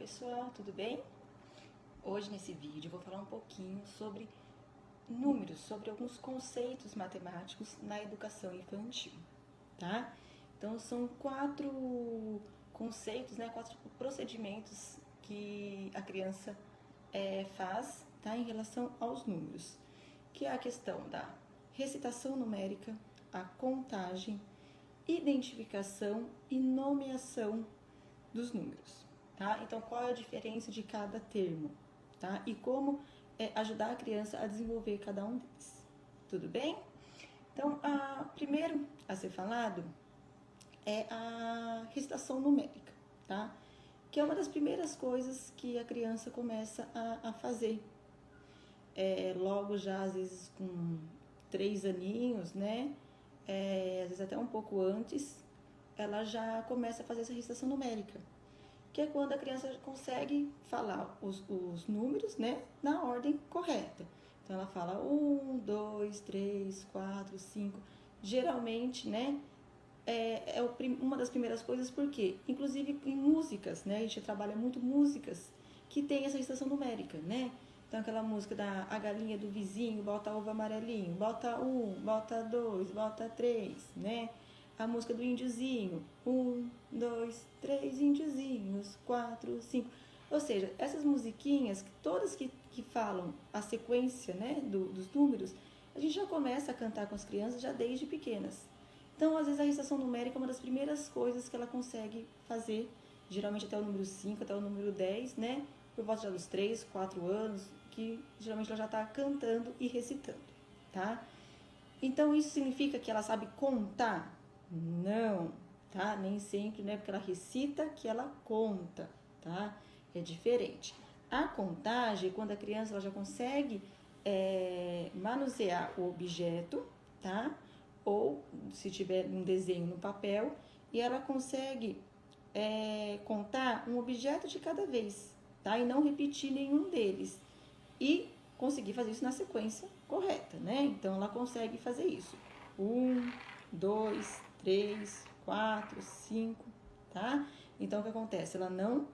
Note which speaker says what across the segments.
Speaker 1: pessoal, tudo bem? Hoje nesse vídeo eu vou falar um pouquinho sobre números, sobre alguns conceitos matemáticos na educação infantil, tá? Então são 4 conceitos, né, 4 procedimentos que a criança faz, tá, em relação aos números, que é a questão da recitação numérica, a contagem, identificação e nomeação dos números. Tá? Então, qual é a diferença de cada termo? Tá? E como ajudar a criança a desenvolver cada um deles. Tudo bem? Então, primeiro a ser falado é a recitação numérica, tá? Que é uma das primeiras coisas que a criança começa a fazer. Logo já, às vezes, com 3 aninhos, né? Às vezes até um pouco antes, ela já começa a fazer essa recitação numérica, que é quando a criança consegue falar os números, né, na ordem correta. Então, ela fala 1, 2, 3, 4, 5. Geralmente, né, uma das primeiras coisas, porque, inclusive em músicas, né, a gente trabalha muito músicas que tem essa recitação numérica, né? Então, aquela música da A Galinha do Vizinho, bota ovo amarelinho, bota 1, bota 2, bota 3, né? A música do índiozinho, 1, 2, 3 índiozinhos, 4, 5. Ou seja, essas musiquinhas, todas que falam a sequência, né, dos números, a gente já começa a cantar com as crianças já desde pequenas. Então, às vezes, a recitação numérica é uma das primeiras coisas que ela consegue fazer, geralmente até o número 5, até o número 10, né? Por volta já dos 3, 4 anos, que geralmente ela já está cantando e recitando, tá? Então, isso significa que ela sabe contar? Não, tá? Nem sempre, né? Porque ela recita que ela conta, tá? É diferente. A contagem, quando a criança ela já consegue manusear o objeto, tá? Ou se tiver um desenho no papel, e ela consegue contar um objeto de cada vez, tá? E não repetir nenhum deles. E conseguir fazer isso na sequência correta, né? Então, ela consegue fazer isso. 1, 2, 3, 4, 5, tá? Então, o que acontece? Ela não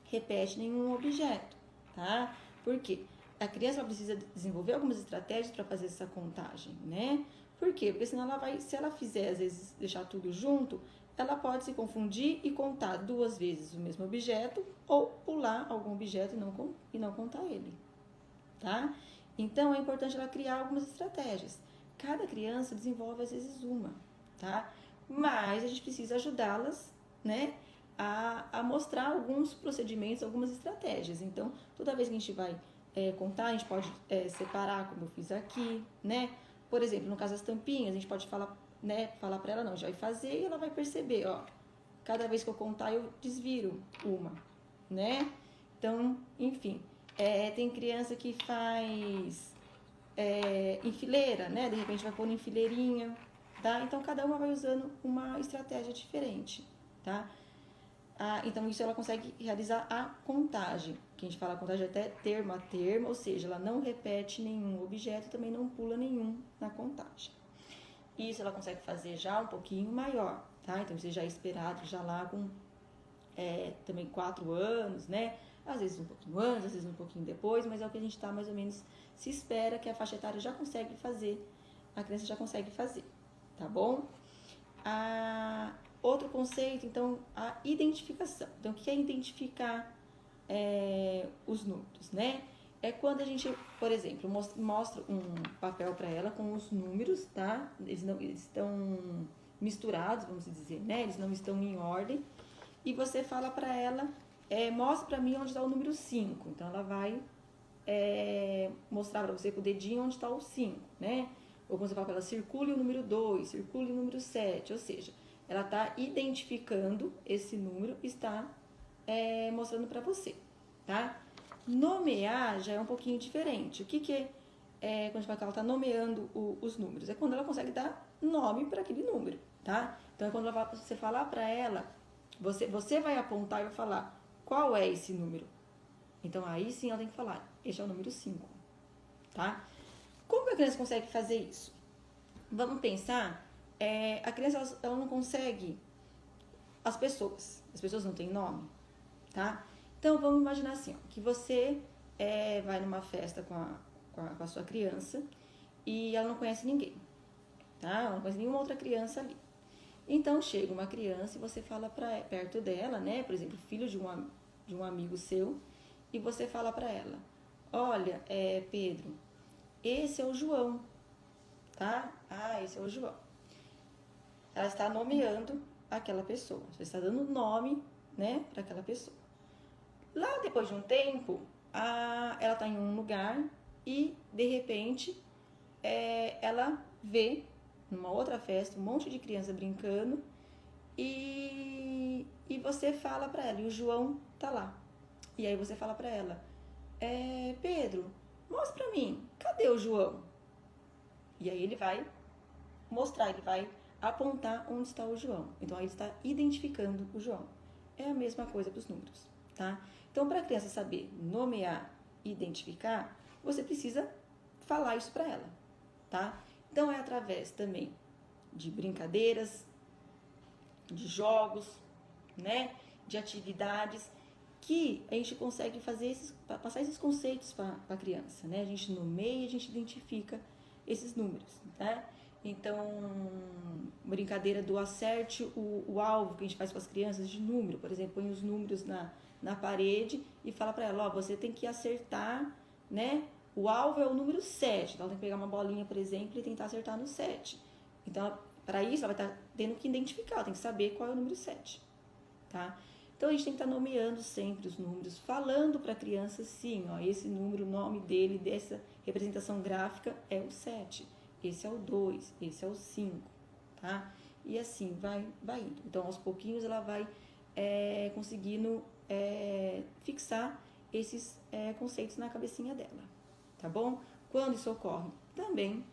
Speaker 1: repete nenhum objeto, tá? Por quê? A criança precisa desenvolver algumas estratégias para fazer essa contagem, né? Por quê? Porque senão ela vai, se ela fizer, às vezes, deixar tudo junto, ela pode se confundir e contar 2 vezes o mesmo objeto ou pular algum objeto e não contar ele, tá? Então, é importante ela criar algumas estratégias. Cada criança desenvolve, às vezes, uma, tá? Mas a gente precisa ajudá-las, né, a mostrar alguns procedimentos, algumas estratégias. Então, toda vez que a gente vai contar, a gente pode separar, como eu fiz aqui, né? Por exemplo, no caso das tampinhas, a gente pode falar para ela, não, já vai fazer e ela vai perceber, ó. Cada vez que eu contar, eu desviro uma, né? Então, enfim, tem criança que faz em fileira, né? De repente vai pôr em fileirinha, tá? Então, cada uma vai usando uma estratégia diferente, tá? Então, isso ela consegue realizar a contagem, que a gente fala a contagem até termo a termo, ou seja, ela não repete nenhum objeto, também não pula nenhum na contagem. Isso ela consegue fazer já um pouquinho maior, tá? Então, você já é esperado, já lá com também 4 anos, né? Às vezes um pouquinho antes, às vezes um pouquinho depois, mas é o que a gente está mais ou menos, se espera que a faixa etária já consegue fazer, a criança já consegue fazer, tá bom? Outro conceito, então, a identificação. Então, o que é identificar os números, né? É quando a gente, por exemplo, mostra um papel para ela com os números, tá? Eles estão misturados, vamos dizer, né? Eles não estão em ordem. E você fala para ela, mostra para mim onde está o número 5. Então, ela vai mostrar para você com o dedinho onde está o 5, né? Ou quando você fala para ela, circule o número 2, circule o número 7, ou seja, ela está identificando esse número e está mostrando para você, tá? Nomear já é um pouquinho diferente. O que é quando a gente fala que ela está nomeando os números? É quando ela consegue dar nome para aquele número, tá? Então, é quando você falar para ela, você vai apontar e vai falar qual é esse número. Então, aí sim ela tem que falar, este é o número 5, tá? Como que a criança consegue fazer isso? Vamos pensar, a criança ela não consegue, as pessoas não têm nome, tá? Então, vamos imaginar assim, ó, que você vai numa festa com a sua criança e ela não conhece ninguém, tá? Ela não conhece nenhuma outra criança ali. Então, chega uma criança e você fala perto dela, né? Por exemplo, filho de um amigo seu, e você fala para ela, olha, Pedro, esse é o João, tá? Ah, esse é o João. Ela está nomeando aquela pessoa, você está dando nome, né, para aquela pessoa. Lá depois de um tempo, ela está em um lugar e de repente ela vê numa outra festa um monte de criança brincando e você fala para ela, e o João tá lá. E aí você fala para ela, Pedro, mostra pra mim, cadê o João? E aí ele vai mostrar, ele vai apontar onde está o João. Então aí ele está identificando o João. É a mesma coisa para os números, tá? Então, para a criança saber nomear e identificar, você precisa falar isso para ela, tá? Então, é através também de brincadeiras, de jogos, né? De atividades que a gente consegue passar esses conceitos para a criança, né? A gente nomeia, a gente identifica esses números, né? Então, brincadeira do acerte o alvo que a gente faz com as crianças de número, por exemplo, põe os números na parede e fala para ela, ó, você tem que acertar, né? O alvo é o número 7, então ela tem que pegar uma bolinha, por exemplo, e tentar acertar no 7. Então, para isso, ela vai estar tendo que identificar, ela tem que saber qual é o número 7, tá? Então, a gente tem que estar nomeando sempre os números, falando para a criança, sim, ó, esse número, o nome dele, dessa representação gráfica é o 7. Esse é o 2, esse é o 5, tá? E assim vai indo. Então, aos pouquinhos, ela vai conseguindo fixar esses conceitos na cabecinha dela, tá bom? Quando isso ocorre? Também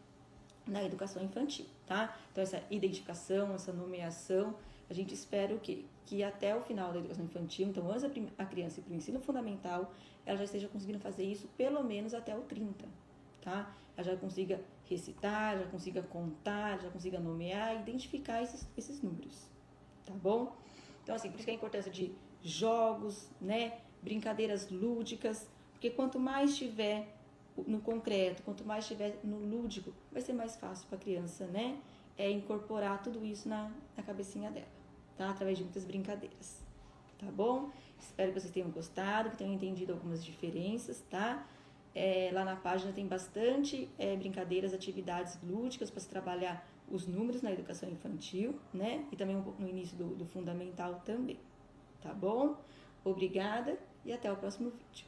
Speaker 1: na educação infantil, tá? Então, essa identificação, essa nomeação, a gente espera o quê? Que até o final da educação infantil, então, antes a criança ir para o ensino fundamental, ela já esteja conseguindo fazer isso pelo menos até o 30, tá? Ela já consiga recitar, já consiga contar, já consiga nomear, identificar esses números, tá bom? Então, assim, por isso que a importância de jogos, né? Brincadeiras lúdicas, porque quanto mais tiver no concreto, quanto mais estiver no lúdico, vai ser mais fácil para a criança, né? Incorporar tudo isso na cabecinha dela, tá? Através de muitas brincadeiras, tá bom? Espero que vocês tenham gostado, que tenham entendido algumas diferenças, tá? Lá na página tem bastante brincadeiras, atividades lúdicas para se trabalhar os números na educação infantil, né? E também um pouco no início do fundamental também, tá bom? Obrigada e até o próximo vídeo.